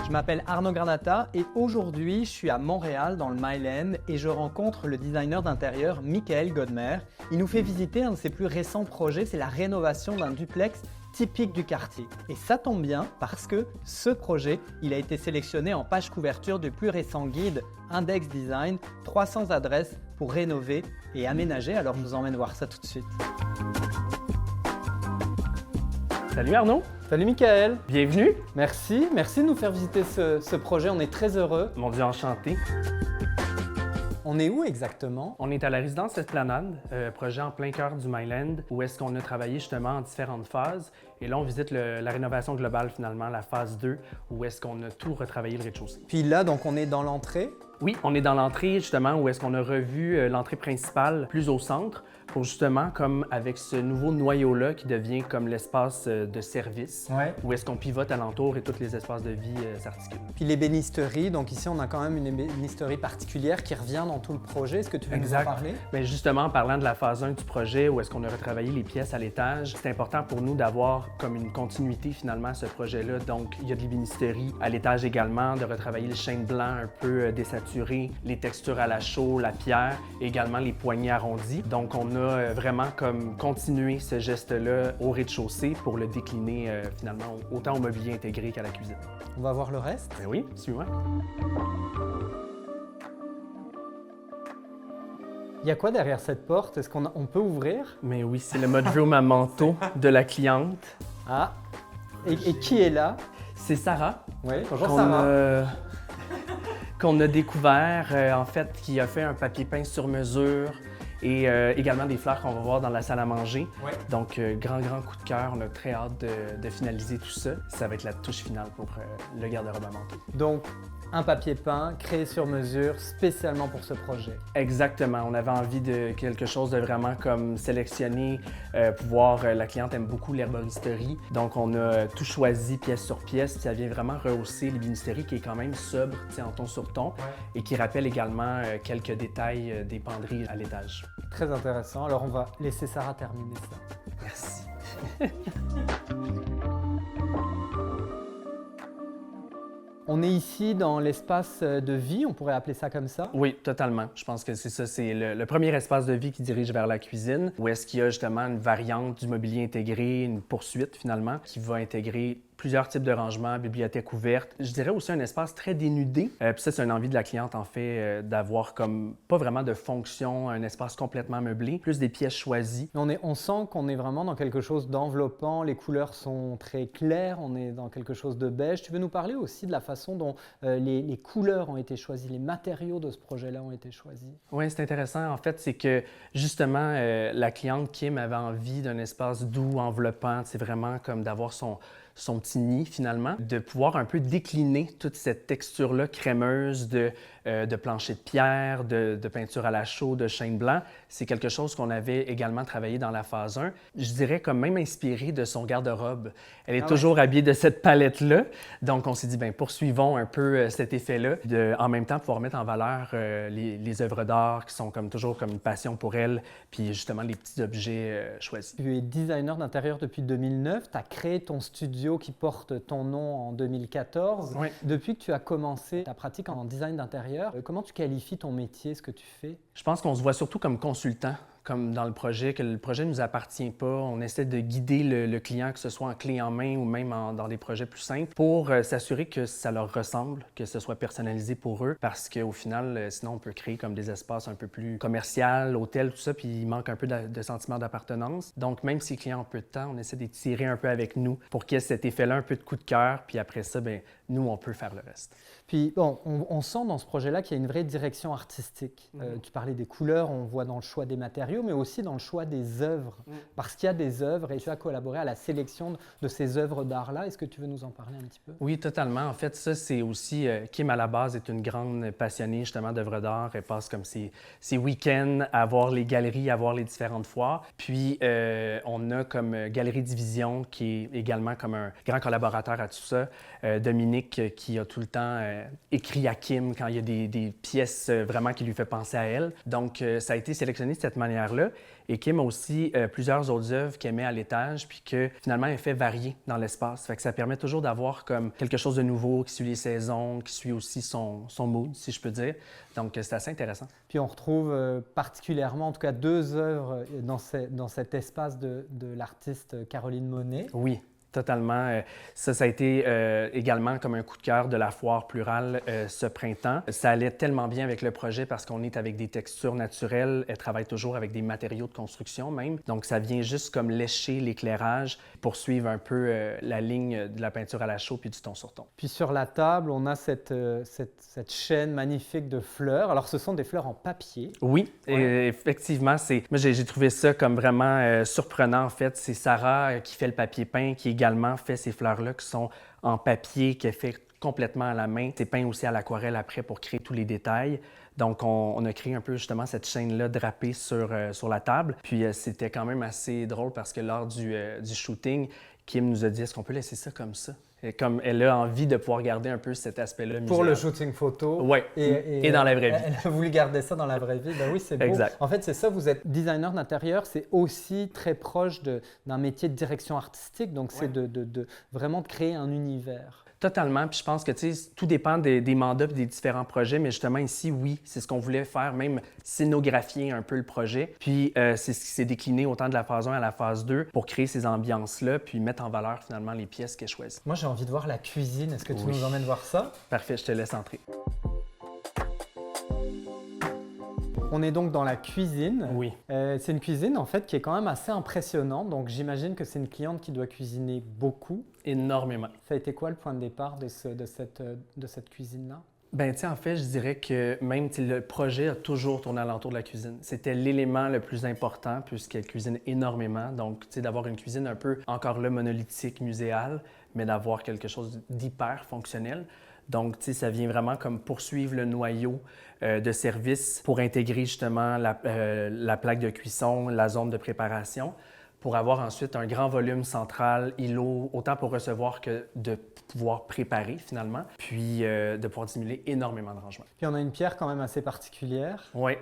Je m'appelle Arnaud Granata et aujourd'hui je suis à Montréal dans le Myland et je rencontre le designer d'intérieur Michael Godmer. Il nous fait visiter un de ses plus récents projets, c'est la rénovation d'un duplex typique du quartier. Et ça tombe bien parce que ce projet, il a été sélectionné en page couverture du plus récent guide Index Design, 300 adresses pour rénover et aménager. Alors je vous emmène voir ça tout de suite. Salut Arnaud! Salut Michael! Bienvenue! Merci de nous faire visiter ce projet, on est très heureux. Mon Dieu, enchanté! On est où exactement? On est à la résidence Esplanade, projet en plein cœur du Myland, où est-ce qu'on a travaillé justement en différentes phases. Et là, on visite la rénovation globale finalement, la phase 2, où est-ce qu'on a tout retravaillé le rez-de-chaussée. Puis là, donc on est dans l'entrée. Oui, on est dans l'entrée justement, où est-ce qu'on a revu l'entrée principale plus au centre, pour justement, comme avec ce nouveau noyau-là qui devient comme l'espace de service, où est-ce qu'on pivote alentour et tous les espaces de vie s'articulent. Puis l'ébénisterie, donc ici on a quand même une ébénisterie particulière qui revient dans tout le projet. Est-ce que tu veux nous en parler? Bien, justement, en parlant de la phase 1 du projet, où est-ce qu'on a retravaillé les pièces à l'étage, c'est important pour nous d'avoir comme une continuité finalement à ce projet-là. Donc, il y a de l'ébénisterie à l'étage également, de retravailler le chêne blanc un peu désaturé, les textures à la chaux, la pierre, et également les poignées arrondies. Donc, on a vraiment comme continué ce geste-là au rez-de-chaussée pour le décliner finalement autant au mobilier intégré qu'à la cuisine. On va voir le reste? Ben oui, suis-moi. Il y a quoi derrière cette porte? Est-ce qu'on peut ouvrir? Mais oui, c'est le mudroom à manteau de la cliente. Ah! Et qui est là? C'est Sarah. Oui, bonjour Sarah. Qu'on a découvert, en fait, qui a fait un papier peint sur mesure et également des fleurs qu'on va voir dans la salle à manger. Ouais. Donc, grand coup de cœur. On a très hâte de finaliser tout ça. Ça va être la touche finale pour le garde-robe à manteau. Donc, un papier peint créé sur mesure spécialement pour ce projet. Exactement. On avait envie de quelque chose de vraiment comme sélectionné, pouvoir. La cliente aime beaucoup l'herboristerie. Donc, on a tout choisi pièce sur pièce. Puis ça vient vraiment rehausser l'ébénisterie qui est quand même sobre, en ton sur ton, et qui rappelle également quelques détails des penderies à l'étage. Très intéressant. Alors, on va laisser Sarah terminer ça. Merci. On est ici dans l'espace de vie, on pourrait appeler ça comme ça? Oui, totalement. Je pense que c'est ça. C'est le premier espace de vie qui dirige vers la cuisine, où est-ce qu'il y a justement une variante du mobilier intégré, une poursuite finalement, qui va intégrer plusieurs types de rangements, bibliothèque ouverte. Je dirais aussi un espace très dénudé. Puis ça, c'est une envie de la cliente, en fait, d'avoir comme pas vraiment de fonction, un espace complètement meublé, plus des pièces choisies. On sent qu'on est vraiment dans quelque chose d'enveloppant. Les couleurs sont très claires, on est dans quelque chose de beige. Tu veux nous parler aussi de la façon dont les couleurs ont été choisies, les matériaux de ce projet-là ont été choisis? Oui, c'est intéressant. En fait, c'est que justement, la cliente Kim avait envie d'un espace doux, enveloppant. C'est vraiment comme d'avoir son petit nid, finalement, de pouvoir un peu décliner toute cette texture-là crémeuse de plancher de pierre, de peinture à la chaux, de chêne blanc. C'est quelque chose qu'on avait également travaillé dans la phase 1. Je dirais comme même inspiré de son garde-robe. Elle est toujours habillée de cette palette-là. Donc, on s'est dit, bien, poursuivons un peu cet effet-là. En même temps, pouvoir mettre en valeur les œuvres d'art qui sont comme toujours comme une passion pour elle, puis justement les petits objets choisis. Tu es designer d'intérieur depuis 2009. Tu as créé ton studio qui porte ton nom en 2014. Oui. Depuis que tu as commencé ta pratique en design d'intérieur, comment tu qualifies ton métier, ce que tu fais? Je pense qu'on se voit surtout comme consultant, comme dans le projet, que le projet ne nous appartient pas. On essaie de guider le client, que ce soit en clé en main ou même dans des projets plus simples, pour s'assurer que ça leur ressemble, que ce soit personnalisé pour eux, parce qu'au final, sinon, on peut créer comme des espaces un peu plus commerciaux, hôtels, tout ça, puis il manque un peu de sentiment d'appartenance. Donc, même si les clients ont peu de temps, on essaie d'étirer un peu avec nous pour qu'il y ait cet effet-là, un peu de coup de cœur, puis après ça, bien, nous, on peut faire le reste. Puis, bon, on sent dans ce projet-là qu'il y a une vraie direction artistique. Tu parlais des couleurs, on voit dans le choix des matériaux, mais aussi dans le choix des œuvres. Parce qu'il y a des œuvres et tu as collaboré à la sélection de ces œuvres d'art-là. Est-ce que tu veux nous en parler un petit peu? Oui, totalement. En fait, ça, c'est aussi... Kim, à la base, est une grande passionnée justement d'œuvres d'art. Elle passe comme ses week-ends à voir les galeries, à voir les différentes foires. Puis, on a comme Galerie Division, qui est également comme un grand collaborateur à tout ça. Dominique, qui a tout le temps écrit à Kim quand il y a des pièces vraiment qui lui fait penser à elle. Donc, ça a été sélectionné de cette manière-là. lumière-là. Et Kim a aussi plusieurs autres œuvres qu'elle met à l'étage, puis que finalement, elle fait varier dans l'espace. Fait que ça permet toujours d'avoir comme quelque chose de nouveau qui suit les saisons, qui suit aussi son mood, si je peux dire. Donc, c'est assez intéressant. Puis on retrouve particulièrement, en tout cas, 2 œuvres dans cet espace de l'artiste Caroline Monet. Oui. Totalement. Ça a été également comme un coup de cœur de la foire plurale ce printemps. Ça allait tellement bien avec le projet parce qu'on est avec des textures naturelles. Elle travaille toujours avec des matériaux de construction même. Donc, ça vient juste comme lécher l'éclairage, poursuivre un peu la ligne de la peinture à la chaux puis du ton sur ton. Puis sur la table, on a cette chaîne magnifique de fleurs. Alors, ce sont des fleurs en papier. Oui, ouais. Effectivement. Moi, j'ai trouvé ça comme vraiment surprenant, en fait. C'est Sarah qui fait le papier peint, qui également fait ces fleurs-là qui sont en papier, qu'elle fait complètement à la main. C'est peint aussi à l'aquarelle après pour créer tous les détails. Donc, on a créé un peu justement cette chaîne-là drapée sur la table. Puis, c'était quand même assez drôle parce que lors du shooting, Kim nous a dit « Est-ce qu'on peut laisser ça comme ça? » Et comme elle a envie de pouvoir garder un peu cet aspect-là muséal. Pour le shooting photo. Oui, et dans la vraie vie. Elle a voulu garder ça dans la vraie vie. Ben oui, c'est beau. Exact. En fait, c'est ça, vous êtes designer d'intérieur, c'est aussi très proche d'un métier de direction artistique. Donc, c'est vraiment de créer un univers. Totalement. Puis je pense que tout dépend des mandats et des différents projets. Mais justement, ici, oui, c'est ce qu'on voulait faire, même scénographier un peu le projet. Puis c'est ce qui s'est décliné autant de la phase 1 à la phase 2 pour créer ces ambiances-là, puis mettre en valeur finalement les pièces qu'elle choisit. Moi, j'ai envie de voir la cuisine. Est-ce que tu nous emmènes voir ça? Parfait, je te laisse entrer. On est donc dans la cuisine. Oui. C'est une cuisine en fait qui est quand même assez impressionnante. Donc j'imagine que c'est une cliente qui doit cuisiner beaucoup. Énormément. Ça a été quoi le point de départ de cette cuisine-là? Bien, tu sais, en fait, je dirais que même le projet a toujours tourné alentour de la cuisine. C'était l'élément le plus important puisqu'elle cuisine énormément. Donc, tu sais, d'avoir une cuisine un peu, encore là, monolithique, muséale, mais d'avoir quelque chose d'hyper fonctionnel. Donc, tu sais, ça vient vraiment comme poursuivre le noyau de service pour intégrer justement la plaque de cuisson, la zone de préparation, pour avoir ensuite un grand volume central, îlot, autant pour recevoir que de pouvoir préparer finalement, puis de pouvoir dissimuler énormément de rangements. Puis on a une pierre quand même assez particulière. Oui,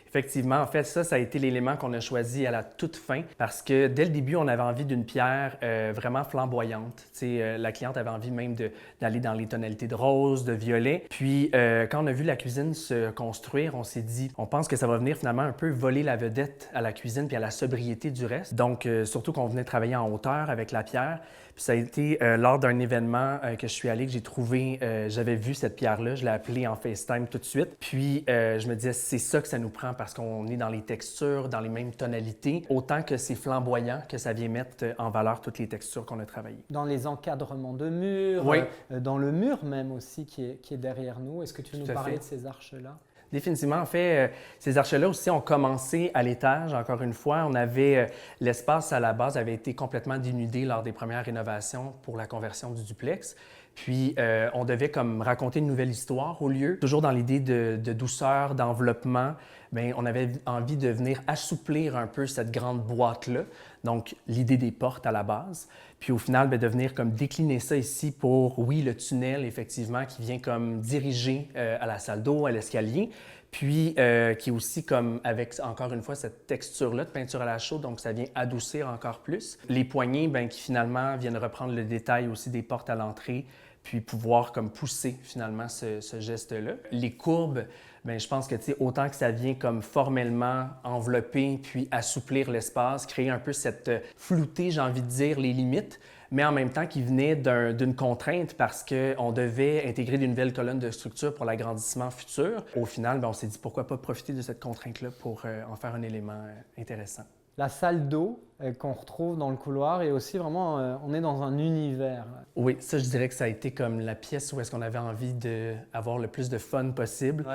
effectivement. En fait, ça a été l'élément qu'on a choisi à la toute fin parce que dès le début, on avait envie d'une pierre vraiment flamboyante. La cliente avait envie même d'aller dans les tonalités de rose, de violet. Puis quand on a vu la cuisine se construire, on s'est dit, on pense que ça va venir finalement un peu voler la vedette à la cuisine puis à la sobriété du reste. Donc, surtout qu'on venait travailler en hauteur avec la pierre. Puis ça a été lors d'un événement que je suis allé, que j'ai trouvé, j'avais vu cette pierre-là, je l'ai appelée en FaceTime tout de suite. Puis je me disais, c'est ça que ça nous prend parce qu'on est dans les textures, dans les mêmes tonalités, autant que c'est flamboyant que ça vient mettre en valeur toutes les textures qu'on a travaillées. Dans les encadrements de murs, oui. Dans le mur même aussi qui est derrière nous. Est-ce que tu veux nous parler de ces arches-là? Définitivement. En fait, ces arches-là aussi ont commencé à l'étage, encore une fois. On avait l'espace à la base avait été complètement dénudé lors des premières rénovations pour la conversion du duplex. Puis, on devait comme raconter une nouvelle histoire au lieu. Toujours dans l'idée de douceur, d'enveloppement, bien, on avait envie de venir assouplir un peu cette grande boîte-là. Donc, l'idée des portes à la base. Puis, au final, bien, de venir comme décliner ça ici pour, oui, le tunnel, effectivement, qui vient comme diriger à la salle d'eau, à l'escalier. Puis, qui est aussi comme avec, encore une fois, cette texture-là de peinture à la chaux, donc ça vient adoucir encore plus. Les poignées, bien, qui finalement viennent reprendre le détail aussi des portes à l'entrée, puis pouvoir comme pousser finalement ce geste-là. Les courbes, bien, je pense que, tu sais, autant que ça vient comme formellement envelopper puis assouplir l'espace, créer un peu cette flouter, j'ai envie de dire, les limites, mais en même temps qui venait d'une contrainte parce qu'on devait intégrer de nouvelles colonnes de structure pour l'agrandissement futur. Au final, bien, on s'est dit pourquoi pas profiter de cette contrainte-là pour en faire un élément intéressant. La salle d'eau qu'on retrouve dans le couloir et aussi vraiment, on est dans un univers. Oui, ça, je dirais que ça a été comme la pièce où est-ce qu'on avait envie d'avoir le plus de fun possible.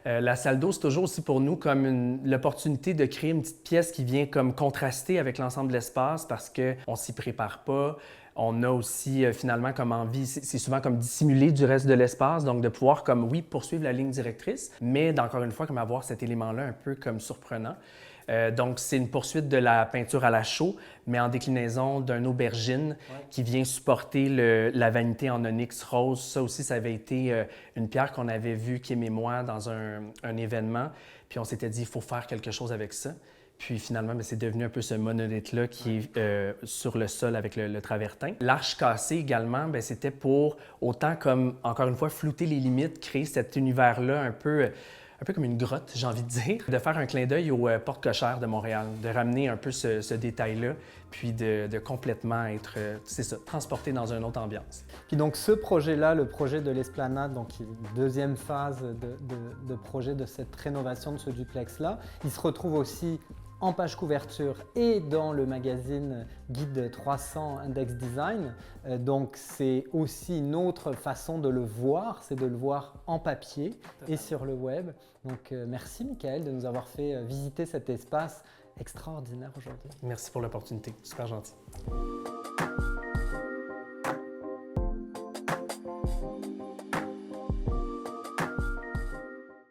Ouais. La salle d'eau, c'est toujours aussi pour nous comme l'opportunité de créer une petite pièce qui vient comme contraster avec l'ensemble de l'espace parce qu'on ne s'y prépare pas. On a aussi finalement comme envie, c'est souvent comme dissimuler du reste de l'espace, donc de pouvoir comme, oui, poursuivre la ligne directrice, mais d'encore une fois, comme avoir cet élément-là un peu comme surprenant. Donc, c'est une poursuite de la peinture à la chaux, mais en déclinaison d'un aubergine qui vient supporter la vanité en onyx rose. Ça aussi, ça avait été une pierre qu'on avait vue, Kim et moi, dans un événement. Puis on s'était dit, il faut faire quelque chose avec ça. Puis finalement, c'est devenu un peu ce monolithe-là qui est sur le sol avec le travertin. L'arche cassée également, c'était pour autant comme, encore une fois, flouter les limites, créer cet univers-là un peu comme une grotte, j'ai envie de dire, de faire un clin d'œil aux portes cochères de Montréal, de ramener un peu ce détail-là, puis de complètement être, c'est ça, transporté dans une autre ambiance. Puis donc ce projet-là, le projet de l'Esplanade, donc qui est une deuxième phase de projet de cette rénovation de ce duplex-là, il se retrouve aussi en page couverture et dans le magazine Guide 300 Index Design. Donc c'est aussi une autre façon de le voir, c'est de le voir en papier et sur le web. Donc merci Michael de nous avoir fait visiter cet espace extraordinaire aujourd'hui. Merci pour l'opportunité, super gentil.